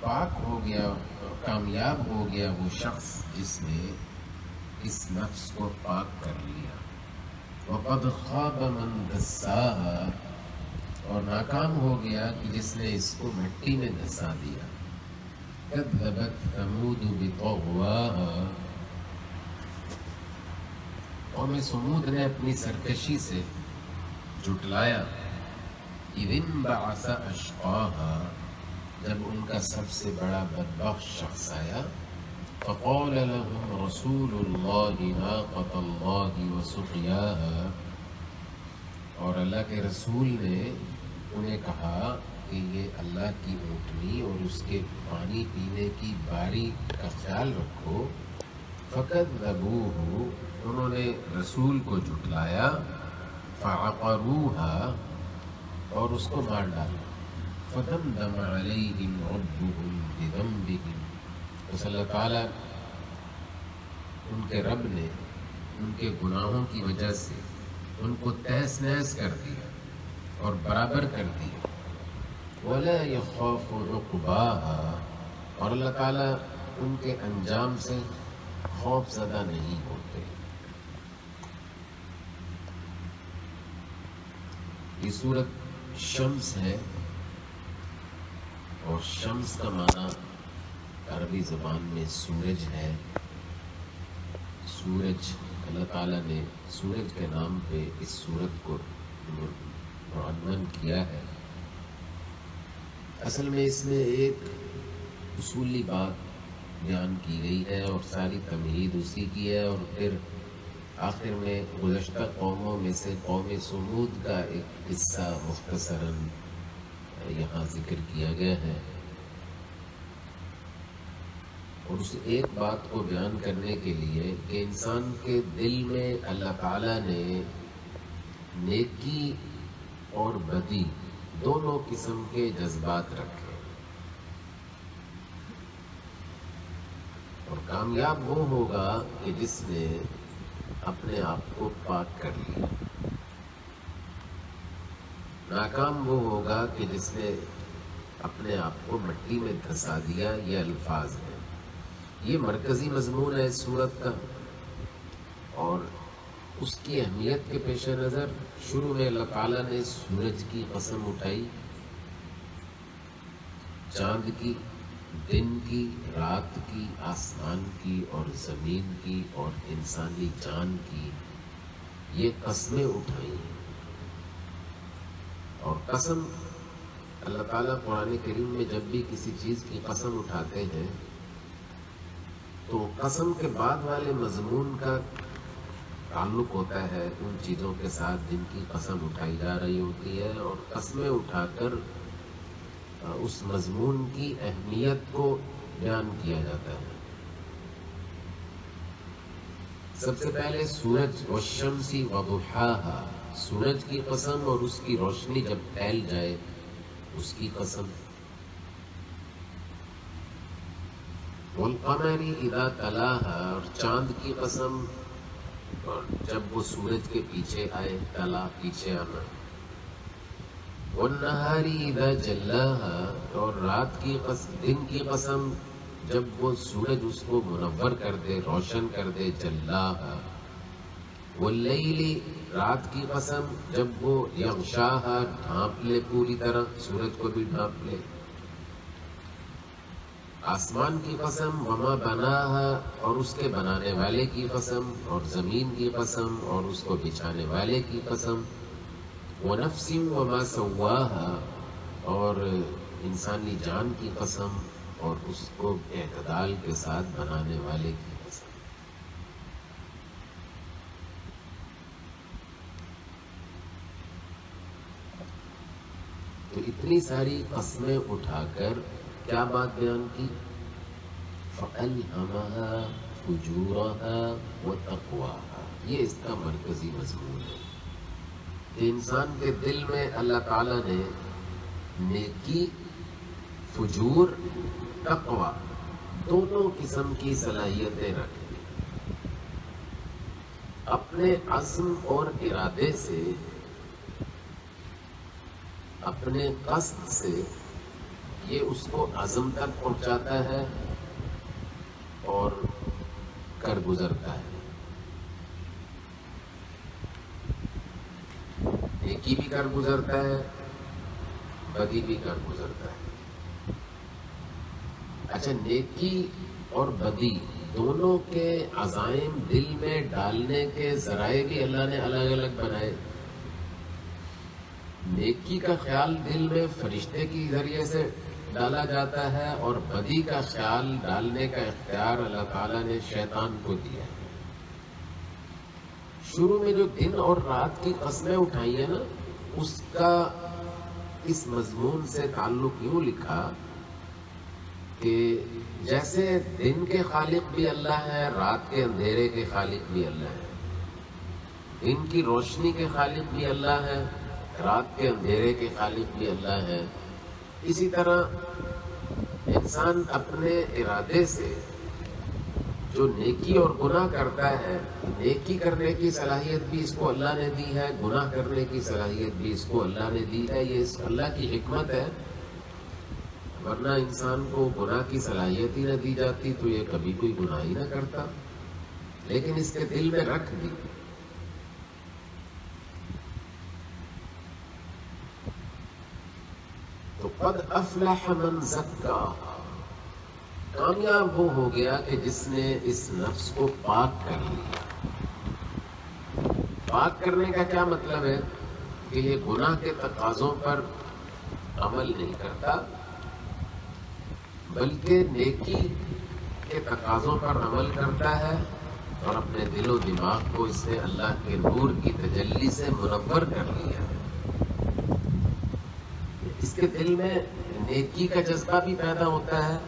پاک ہو گیا، کامیاب ہو گیا وہ شخص جس نے اس نفس کو پاک کر لیا۔ وَقَدْ خَابَ مَنْ دَسَّاهَا، اور ناکام ہو گیا کہ جس نے اس کو مٹی میں دھسا دیا۔ كَذَّبَتْ ثَمُودُ بِطَغْوَاهَا، قوم سمود نے اپنی سرکشی سے جھٹلایا۔ اِذِ انبَعَثَ أَشْقَاهَا، جب ان کا سب سے بڑا بدبخت شخص آیا۔ فَقَالَ لَهُمْ رَسُولُ اللَّهِ نَاقَةَ اللَّهِ وَسُقْيَاهَا، اور اللہ کے رسول نے انہیں کہا کہ یہ اللہ کی اونٹنی اور اس کے پانی پینے کی باری کا خیال رکھو۔ فَكَذَّبُوهُ، انہوں نے رسول کو جھٹلایا۔ فَعَقَرُوهَا، اور اس کو مار ڈالا۔ فَدَمْدَمَ عَلَيْهِمْ رَبُّهُمْ بِذَنبِهِمْ، بس اللہ تعالیٰ ان کے رب نے ان کے گناہوں کی وجہ سے ان کو تہس نہس کر دیا اور برابر کر دیا۔ وَلَا يَخَافُ عُقْبَاهَا، اور اللہ تعالیٰ ان کے انجام سے خوف زدہ نہیں ہوتے۔ یہ سورت شمس ہے، اور شمس کا معنی عربی زبان میں سورج ہے۔ سورج، اللہ تعالیٰ نے سورج کے نام پہ اس سورت کو عنوان کیا ہے۔ اصل میں اس میں ایک اصولی بات بیان کی گئی ہے اور ساری تمہید اسی کی ہے، اور پھر آخر میں گزشتہ قوموں میں سے قوم سمود کا ایک قصہ مختصراً یہاں ذکر کیا گیا ہے۔ اور اس ایک بات کو بیان کرنے کے لیے کہ انسان کے دل میں اللہ تعالیٰ نے نیکی اور بدی دونوں قسم کے جذبات رکھے، اور کامیاب وہ ہوگا کہ جس نے اپنے آپ کو پاک کر لیا، ناکام وہ ہوگا کہ جس نے اپنے آپ کو مٹی میں دھسا دیا۔ یہ الفاظ ہیں، یہ مرکزی مضمون ہے اس سورت کا، اور اس کی اہمیت کے پیش نظر شروع میں اللہ تعالیٰ نے سورج کی قسم اٹھائی، چاند کی، دن کی، رات کی، آسمان کی اور زمین کی اور انسانی جان کی، یہ قسمیں اٹھائیں۔ اور قسم، اللہ تعالیٰ قرآن کریم میں جب بھی کسی چیز کی قسم اٹھاتے ہیں تو قسم کے بعد والے مضمون کا تعلق ہوتا ہے ان چیزوں کے ساتھ جن کی قسم اٹھائی جا رہی ہوتی ہے، اور قسمیں اٹھا کر اس مضمون کی اہمیت کو بیان کیا جاتا ہے۔ سب سے پہلے سورج، والشمس وضحاها، سورج کی قسم اور اس کی روشنی جب پھیل جائے اس کی قسم۔ والقمر اذا تلاها، اور چاند کی قسم جب وہ سورج کے پیچھے آئے، تلا پیچھے آنا۔ والنہار اذا جلاها، اور رات کی قسم، دن کی قسم جب وہ سورج اس کو منور کر دے، روشن کر دے، جلاها۔ واللیل، رات کی قسم جب وہ یغشاها، ڈھانپ لے پوری طرح، سورج کو بھی ڈھانپ لے۔ آسمان کی قسم، وما بناها، اور اس کے بنانے والے کی قسم، اور زمین کی قسم اور اس کو بچھانے والے کی قسم۔ ونفس وما سواها، اور انسانی جان کی قسم اور اس کو اعتدال کے ساتھ بنانے والے کی قسم۔ تو اتنی ساری قسمیں اٹھا کر کیا بات بیان کی؟ فَأَلْهَمَهَا فُجُورَهَا وَتَقْوَاهَا، یہ اس کا مرکزی مضمون ہے کہ انسان کے دل میں اللہ تعالیٰ نے نیکی، فجور، تقوی دونوں قسم کی صلاحیتیں رکھی۔ اپنے عزم اور ارادے سے، اپنے قصد سے یہ اس کو عزم تک پہنچاتا ہے اور کر گزرتا ہے. نیکی بھی کر گزرتا ہے، بدی بھی کر گزرتا ہے. اچھا، نیکی اور بدی دونوں کے عزائم دل میں ڈالنے کے ذرائع بھی اللہ نے الگ الگ بنائے. نیکی کا خیال دل میں فرشتے کے ذریعے سے ڈالا جاتا ہے اور بدی کا خیال ڈالنے کا اختیار اللہ تعالیٰ نے شیطان کو دیا ہے. شروع میں جو دن اور رات کی قسمیں اٹھائی ہیں نا، اس کا اس مضمون سے تعلق یوں لکھا کہ جیسے دن کے خالق بھی اللہ ہے، رات کے اندھیرے کے خالق بھی اللہ ہے. دن کی روشنی کے خالق بھی اللہ ہے، رات کے اندھیرے کے خالق بھی اللہ ہے. اسی طرح انسان اپنے ارادے سے جو نیکی اور گناہ کرتا ہے، نیکی کرنے کی صلاحیت بھی اس کو اللہ نے دی ہے، گناہ کرنے کی صلاحیت بھی اس کو اللہ نے دی ہے. یہ اللہ کی حکمت ہے، ورنہ انسان کو گناہ کی صلاحیت ہی نہ دی جاتی تو یہ کبھی کوئی گناہ ہی نہ کرتا. لیکن اس کے دل میں رکھ دی. تو قد افلح من زکاہا، کامیاب وہ ہو گیا کہ جس نے اس نفس کو پاک کر لیا. پاک کرنے کا کیا مطلب ہے؟ کہ یہ گناہ کے تقاضوں پر عمل نہیں کرتا، بلکہ نیکی کے تقاضوں پر عمل کرتا ہے اور اپنے دل و دماغ کو اس نے اللہ کے نور کی تجلی سے منور کر لیا ہے. اس کے دل میں نیکی کا جذبہ بھی پیدا ہوتا ہے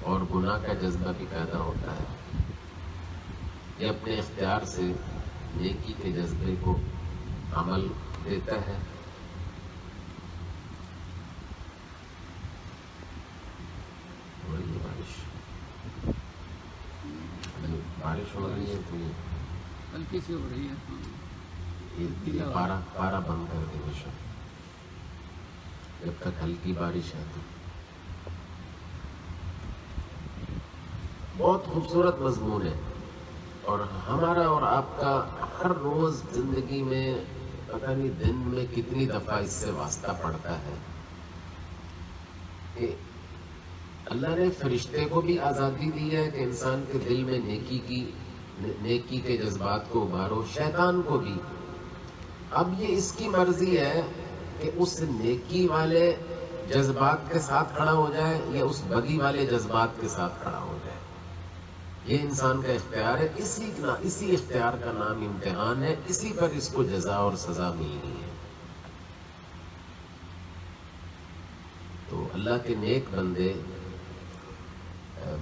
اور گناہ کا جذبہ بھی پیدا ہوتا ہے. یہ اپنے اختیار سے نیکی کے جذبے کو عمل دیتا ہے. بارش ہو رہی ہے تو ہلکی سی ہو رہی ہے. یہ پارا بند کر دے بشا جب تک ہلکی بارش ہے. تو بہت خوبصورت مضمون ہے اور ہمارا اور آپ کا ہر روز زندگی میں پتہ نہیں دن میں کتنی دفعہ اس سے واسطہ پڑتا ہے کہ اللہ نے فرشتے کو بھی آزادی دی ہے کہ انسان کے دل میں نیکی کے جذبات کو ابھارو، شیطان کو بھی. اب یہ اس کی مرضی ہے کہ اس نیکی والے جذبات کے ساتھ کھڑا ہو جائے یا اس بدی والے جذبات کے ساتھ کھڑا ہو جائے. یہ انسان کا اختیار ہے. اسی اختیار کا نام امتحان ہے، اسی پر اس کو جزا اور سزا ملنی ہے. تو اللہ کے نیک بندے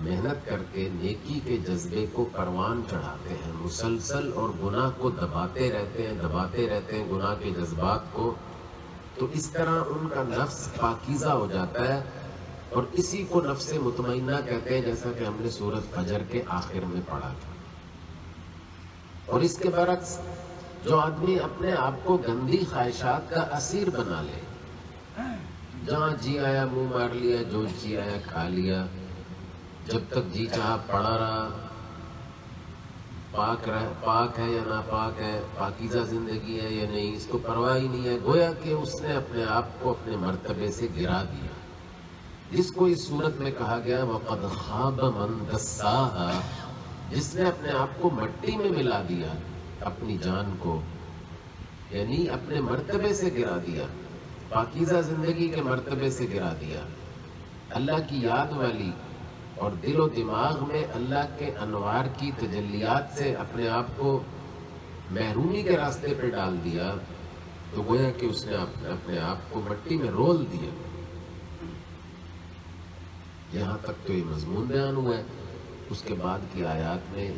محنت کر کے نیکی کے جذبے کو پروان چڑھاتے ہیں مسلسل، اور گناہ کو دباتے رہتے ہیں گناہ کے جذبات کو. تو اس طرح ان کا نفس پاکیزہ ہو جاتا ہے اور اسی کو نفس مطمئنہ کہتے ہیں، جیسا کہ ہم نے سورۃ فجر کے آخر میں پڑھا تھا. اور اس کے برعکس جو آدمی اپنے آپ کو گندی خواہشات کا اسیر بنا لے، جہاں جی آیا منہ مار لیا، جو جی آیا کھا لیا، جب تک جی چاہا پڑا رہا، پاک ہے یا ناپاک ہے، پاکیزہ زندگی ہے یا نہیں، اس کو پرواہ ہی نہیں ہے. گویا کہ اس نے اپنے آپ کو اپنے مرتبے سے گرا دیا، جس کو اس صورت میں کہا گیا وَقَدْ خَابَ مَنْ دَسَّاهَا، جس نے اپنے آپ کو مٹی میں ملا دیا، اپنی جان کو یعنی اپنے مرتبے سے گرا دیا، پاکیزہ زندگی کے مرتبے سے گرا دیا. اللہ کی یاد والی اور دل و دماغ میں اللہ کے انوار کی تجلیات سے اپنے آپ کو محرومی کے راستے پہ ڈال دیا. تو گویا کہ اس نے اپنے آپ کو مٹی میں رول دیا. یہاں تک تو یہ مضمون بیان ہوا ہے. اس کے بعد کی آیات میں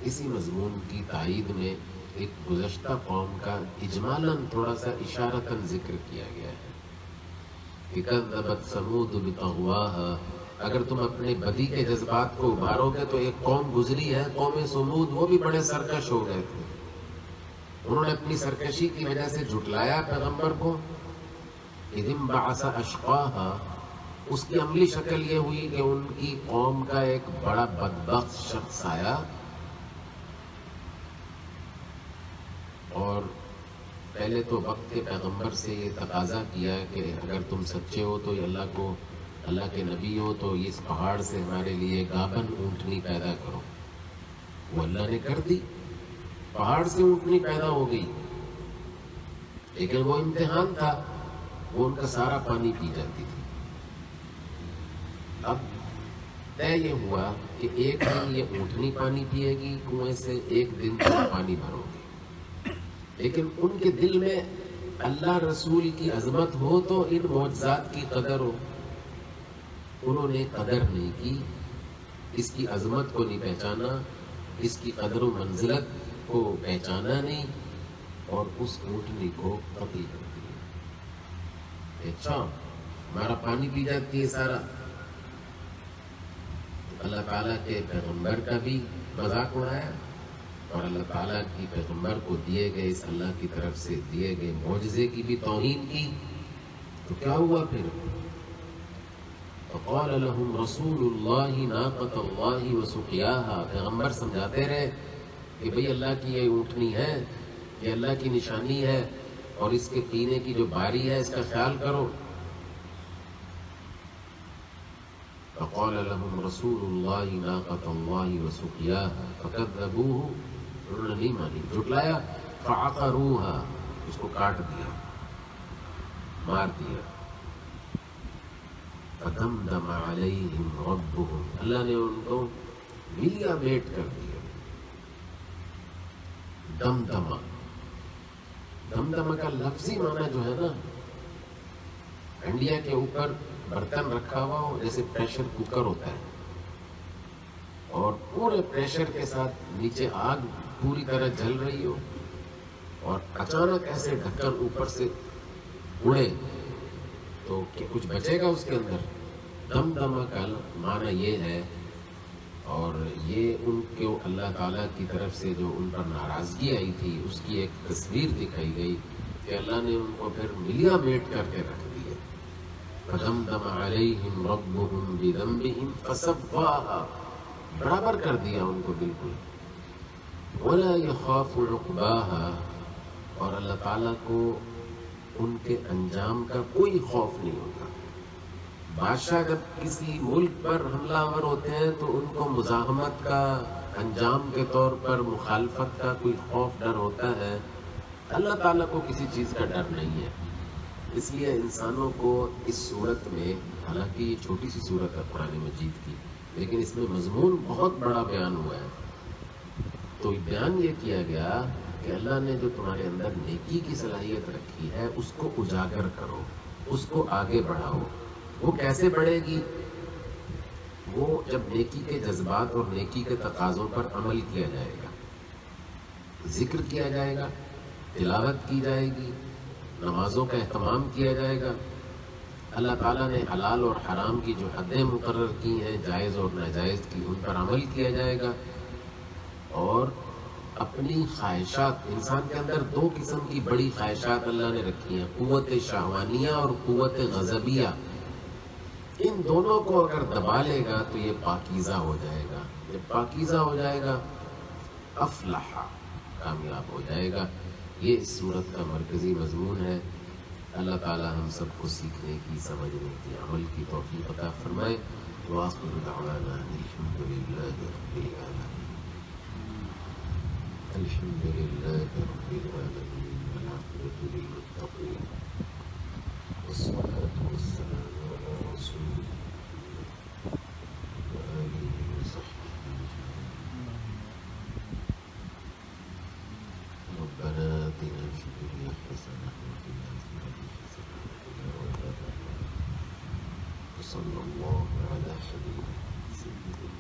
اسی مضمون کی تائید میں ایک گزشتہ قوم کا اجمالاً تھوڑا سا اشارتاً ذکر کیا گیا ہے کہ کذبت ثمود بطغواها. اگر تم اپنے بدی کے جذبات کو ابھارو گے تو ایک قوم گزری ہے، قوم ثمود، وہ بھی بڑے سرکش ہو گئے تھے. انہوں نے اپنی سرکشی کی وجہ سے جھٹلایا پیغمبر کو. اذ انبعث اشقاها، اس کی عملی شکل یہ ہوئی کہ ان کی قوم کا ایک بڑا بدبخت شخص آیا اور پہلے تو وقت کے پیغمبر سے یہ تقاضا کیا کہ اگر تم سچے ہو تو اللہ کے نبی ہو تو اس پہاڑ سے ہمارے لیے گابن اونٹنی پیدا کرو۔ وہ اللہ نے کر دی، پہاڑ سے اونٹنی پیدا ہو گئی، لیکن وہ امتحان تھا، وہ ان کا سارا پانی پی جاتی تھی۔ اب طے یہ ہوا کہ ایک دن یہ اونٹنی پانی پیے گی کنویں سے، ایک دن تم پانی بھرو گے، لیکن ان کے دل میں اللہ رسول کی عظمت ہو تو ان معجزات کی قدر ہو۔ انہوں نے قدر نہیں کی، اس کی عظمت کو نہیں پہچانا، اس کی قدر و منزلت کو پہچانا نہیں، اور اس اونٹنی کو قتل کر دیا۔ اچھا ہمارا پانی پی جاتی ہے سارا۔ اللہ تعالیٰ کے پیغمبر کا بھی مذاق اڑایا اور اللہ تعالیٰ کی پیغمبر کو دیے گئے اس اللہ کی طرف سے دیے گئے معجزے کی بھی توہین کی۔ تو کیا ہوا پھر؟ فقال لهم رسول اللہ ناقۃ اللہ وسقیاها، پیغمبر سمجھاتے رہے کہ بھئی اللہ کی یہ اونٹنی ہے، یہ اللہ کی نشانی ہے، اور اس کے پینے کی جو باری ہے اس کا خیال کرو۔ فقال لهم رسول اللہ ناقۃ اللہ وسقیاها فکذبوہ، انہوں نے نہیں مانی، جھٹلایا، فعقروها، اس کو کاٹ دیا، مار دیا۔ فدمدم علیہم ربہم، اللہ نے ان کو ملیا میٹ کر دیا۔ دمدمہ، دمدمہ کا لفظی معنی جو ہے نا، انڈیا کے اوپر برتن رکھا ہوا ہو جیسے پریشر کوکر ہوتا ہے، اور پورے پریشر کے ساتھ نیچے آگ پوری طرح جل رہی ہو اور اچانک ایسے ڈھکن اوپر سے اڑے تو کیا کچھ بچے گا اس کے اندر؟ دمدمہ کا معنی یہ ہے، اور یہ ان کو اللہ تعالیٰ کی طرف سے جو ان پر ناراضگی آئی تھی اس کی ایک تصویر دکھائی گئی کہ اللہ نے ان کو پھر ملیا میٹ کر کے رکھ دیا۔ فدمدم علیہم ربہم بذنبہم فسواها، برابر کر دیا ان کو بالکل۔ ولا یخاف عقباها، اور اللہ تعالیٰ کو ان کے انجام کا کوئی خوف نہیں ہوتا۔ بادشاہ جب کسی ملک پر حملہ آور ہوتے ہیں تو ان کو مزاحمت کا، انجام کے طور پر مخالفت کا کوئی خوف ڈر ہوتا ہے، اللہ تعالیٰ کو کسی چیز کا ڈر نہیں ہے۔ اس لیے انسانوں کو اس صورت میں، حالانکہ یہ چھوٹی سی صورت ہے قرآن مجید کی، لیکن اس میں مضمون بہت بڑا بیان ہوا ہے۔ تو بیان یہ کیا گیا کہ اللہ نے جو تمہارے اندر نیکی کی صلاحیت رکھی ہے اس کو اجاگر کرو، اس کو آگے بڑھاؤ۔ وہ کیسے بڑھے گی؟ وہ جب نیکی کے جذبات اور نیکی کے تقاضوں پر عمل کیا جائے گا، ذکر کیا جائے گا، تلاوت کی جائے گی، نمازوں کا اہتمام کیا جائے گا، اللہ تعالیٰ نے حلال اور حرام کی جو حدیں مقرر کی ہیں، جائز اور ناجائز کی، ان پر عمل کیا جائے گا، اور اپنی خواہشات، انسان کے اندر دو قسم کی بڑی خواہشات اللہ نے رکھی ہیں، قوت شہوانیہ اور قوت غضبیہ۔ ان دونوں کو اگر دبا لے گا تو یہ پاکیزہ ہو جائے گا، جب پاکیزہ ہو جائے گا افلح، کامیاب ہو جائے گا۔ یہ اس صورت کا مرکزی مضمون ہے۔ اللہ تعالی ہم سب کو سیکھنے کی، سمجھنے کی، عمل کی توفیق عطا فرمائے۔ وآخر دعوانا الحمد للہ رب العالمین، الحمد للہ رب العالمین، والعاقبۃ للمتقین، والصلاة والسلام على رسول اللہ وآلہ وصحبہ أجمعین۔ ربنا آتنا في الدنيا حسنة وفي الآخرة حسنة وقنا عذاب النار، وصلى الله على حبيبنا سيدنا